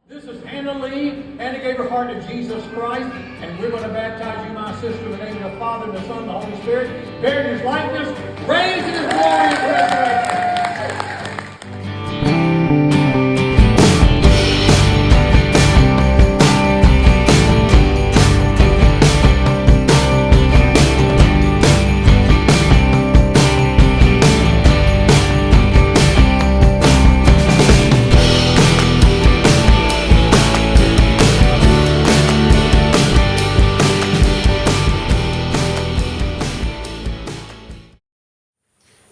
This is Hannah Lee. Hannah gave her heart to Jesus Christ, and we're going to baptize you, my sister, in the name of the Father, and the Son, and the Holy Spirit, bearing His likeness, raised in His glorious resurrection.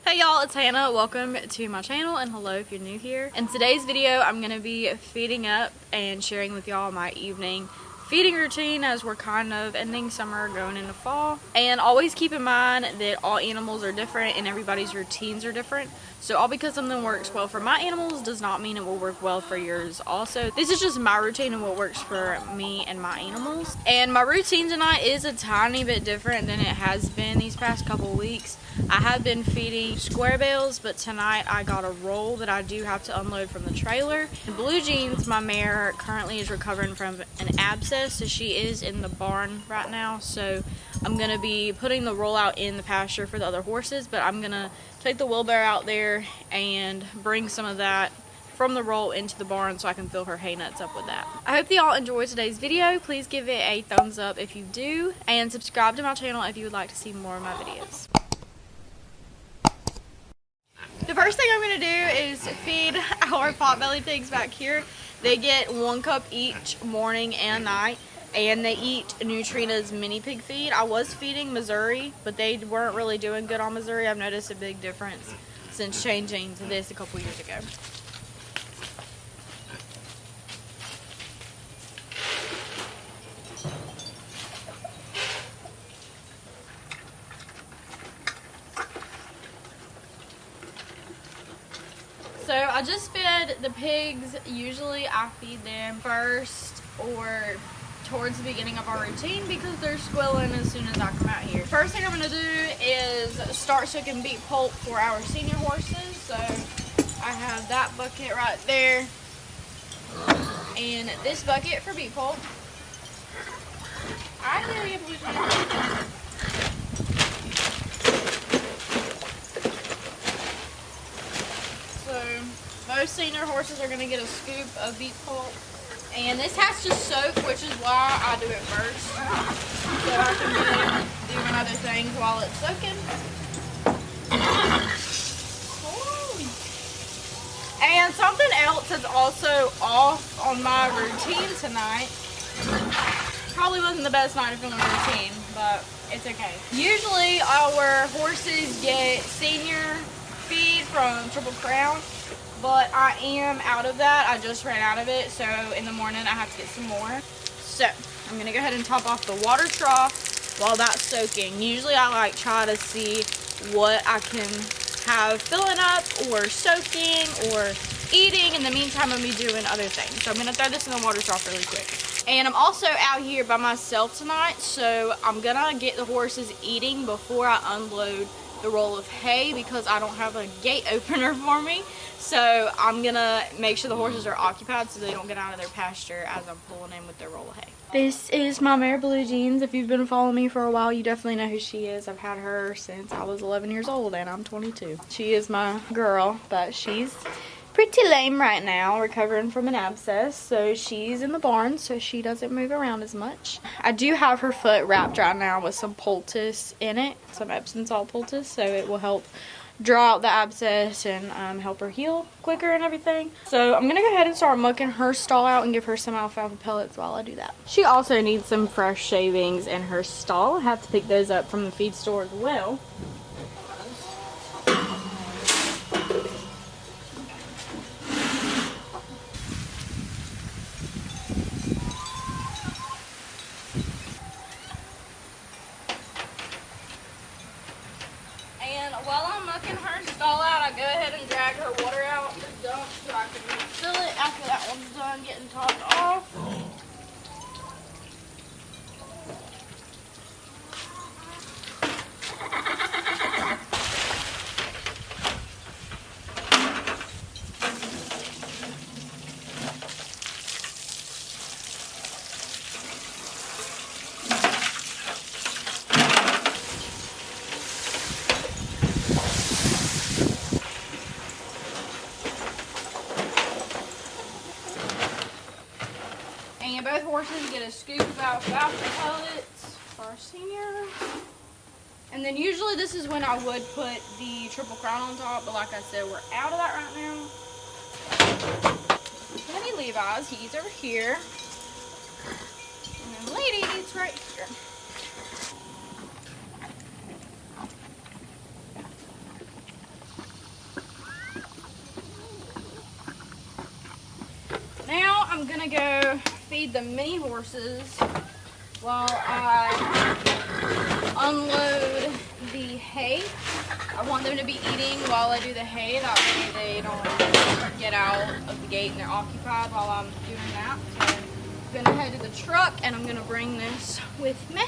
Hey y'all, it's Hannah. Welcome to my channel, and hello if you're new here. In today's video, I'm going to be feeding up and sharing with y'all my evening feeding routine as we're kind of ending summer, going into fall. And always keep in mind that all animals are different and everybody's routines are different. So all because something works well for my animals does not mean it will work well for yours also. This is just my routine and what works for me and my animals. And my routine tonight is a tiny bit different than it has been these past couple weeks. I have been feeding square bales, but tonight I got a roll that I do have to unload from the trailer. And Blue Jeans, my mare, currently is recovering from an abscess, so she is in the barn right now. So I'm going to be putting the roll out in the pasture for the other horses, but I'm going to take the wheelbarrow out there and bring some of that from the roll into the barn so I can fill her hay nuts up with that. I hope that y'all enjoyed today's video. Please give it a thumbs up if you do, and subscribe to my channel if you would like to see more of my videos. The first thing I'm going to do is feed our potbelly pigs back here. They get 1 cup each morning and night, and they eat Nutrina's mini pig feed. I was feeding Missouri, but they weren't really doing good on Missouri. I've noticed a big difference since changing to this a couple years ago. So I just fed the pigs. Usually I feed them first or towards the beginning of our routine because they're squilling as soon as I come out here. First thing I'm going to do is start cooking beet pulp for our senior horses. So I have that bucket right there and this bucket for beet pulp. I dare you, Blue Jeans. So most senior horses are going to get a scoop of beet pulp, and this has to soak, which is why I do it first, so I can be doing other things while it's soaking. And something else that's also off on my routine tonight. Probably wasn't the best night to film a routine, but it's okay. Usually our horses get senior feed from Triple Crown, but I am out of that. I just ran out of it, so in the morning I have to get some more. So I'm gonna go ahead and top off the water trough while that's soaking. Usually I like try to see what I can have filling up or soaking or eating. In the meantime, I'm gonna be doing other things. So I'm gonna throw this in the water trough really quick. And I'm also out here by myself tonight, so I'm gonna get the horses eating before I unload the roll of hay because I don't have a gate opener for me. So I'm gonna make sure the horses are occupied so they don't get out of their pasture as I'm pulling in with their roll of hay. This is my mare Blue Jeans. If you've been following me for a while, you definitely know who she is. I've had her since I was 11 years old and I'm 22. She is my girl, but she's pretty lame right now, recovering from an abscess, so she's in the barn so she doesn't move around as much. I do have her foot wrapped right now with some poultice in it, some Epsom salt poultice, so it will help draw out the abscess and help her heal quicker and everything. So I'm gonna go ahead and start mucking her stall out and give her some alfalfa pellets while I do that. She also needs some fresh shavings in her stall. I have to pick those up from the feed store as well. While I'm mucking her stall out, I go ahead and drag her water out the dump so I can refill it after that one's done getting topped off. a scoop of alfalfa pellets for our senior. And then usually this is when I would put the Triple Crown on top, but like I said, we're out of that right now. Honey Levi's, he's over here. And then Lady's right here. Now I'm gonna go feed the mini horses while I unload the hay. I want them to be eating while I do the hay, that way they don't get out of the gate and they're occupied while I'm doing that. So I'm gonna head to the truck and I'm gonna bring this with me.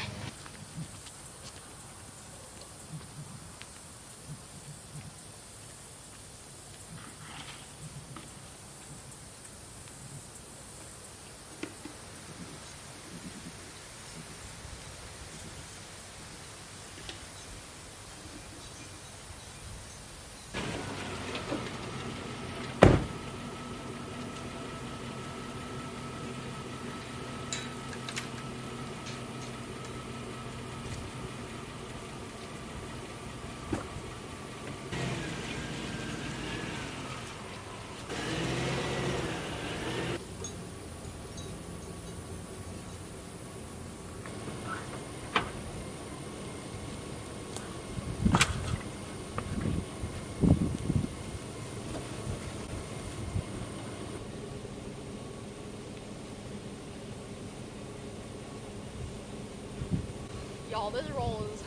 Y'all, this roll is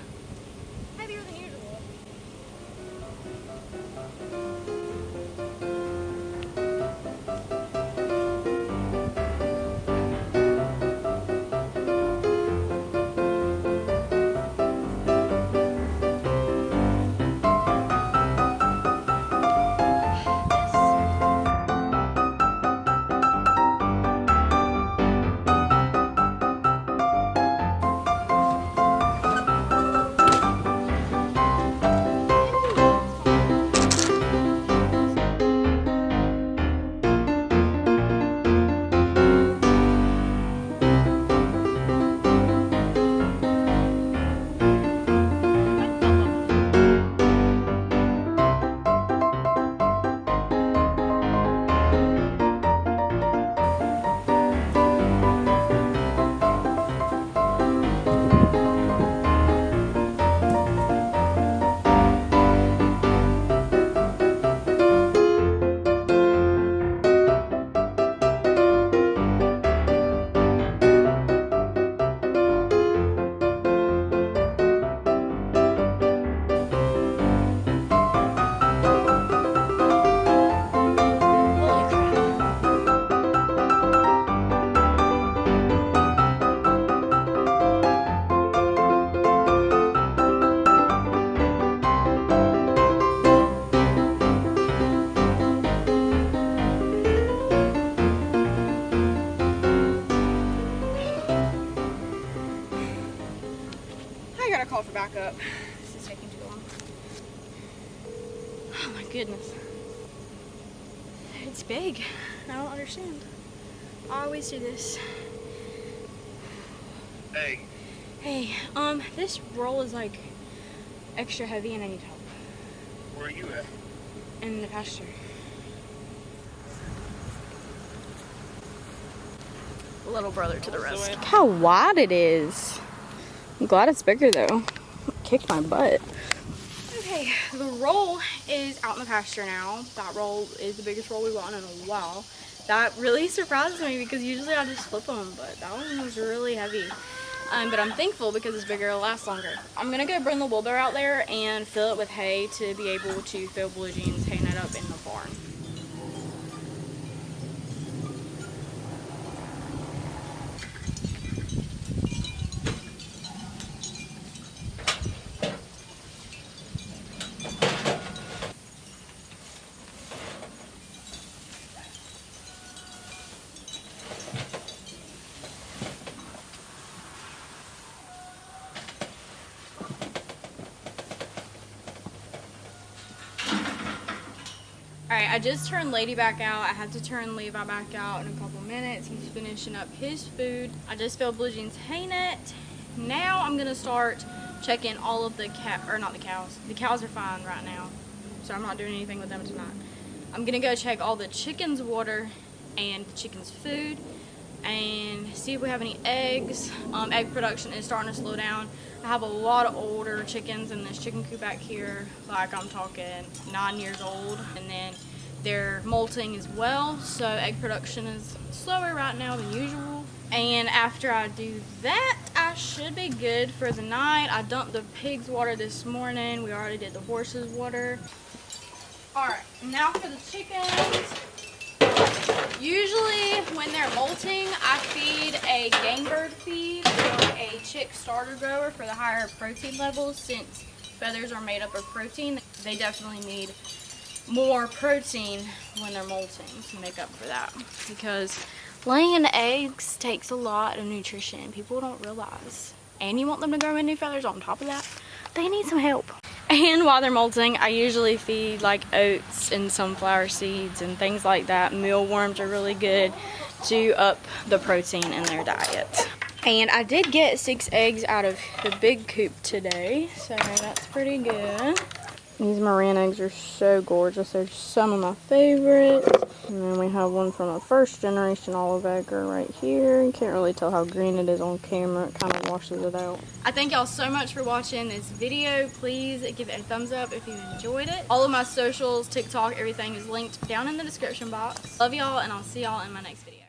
heavier than usual. I gotta call for backup. This is taking too long. Oh my goodness. It's big. I don't understand. I always do this. Hey. Hey, this roll is like extra heavy and I need help. Where are you at? In the pasture. Little brother to the rescue. Look how wide it is. I'm glad it's bigger though. Kicked my butt. Okay, the roll is out in the pasture now. That roll is the biggest roll we've gotten in a while. That really surprises me because usually I just flip them, but that one was really heavy. But I'm thankful because it's bigger, it'll last longer. I'm gonna go bring the wheelbarrow out there and fill it with hay to be able to fill Blue Jean's hay net up in the barn. Alright, I just turned Lady back out. I have to turn Levi back out in a couple minutes. He's finishing up his food. I just filled Blue Jean's hay net. Now I'm gonna start checking all of the not the cows. The cows are fine right now, so I'm not doing anything with them tonight. I'm gonna go check all the chickens' water and the chickens' food and see if we have any eggs. Egg production is starting to slow down. I have a lot of older chickens in this chicken coop back here, like I'm talking 9 years old, and then they're molting as well, so egg production is slower right now than usual. And after I do that, I should be good for the night. I dumped the pigs' water this morning. We already did the horses' water. Alright, now for the chickens. Usually when they're molting, I feed a game bird feed or a chick starter grower for the higher protein levels. Since feathers are made up of protein, they definitely need more protein when they're molting to make up for that. Because laying eggs takes a lot of nutrition. People don't realize. And you want them to grow in new feathers on top of that. They need some help. And while they're molting, I usually feed like oats and sunflower seeds and things like that. Mealworms are really good to up the protein in their diet. And I did get 6 eggs out of the big coop today, so that's pretty good. These Moran eggs are so gorgeous. They're some of my favorites. And then we have one from a first generation olive egger right here. You can't really tell how green it is on camera. It kind of washes it out. I thank y'all so much for watching this video. Please give it a thumbs up if you enjoyed it. All of my socials, TikTok, everything is linked down in the description box. Love y'all, and I'll see y'all in my next video.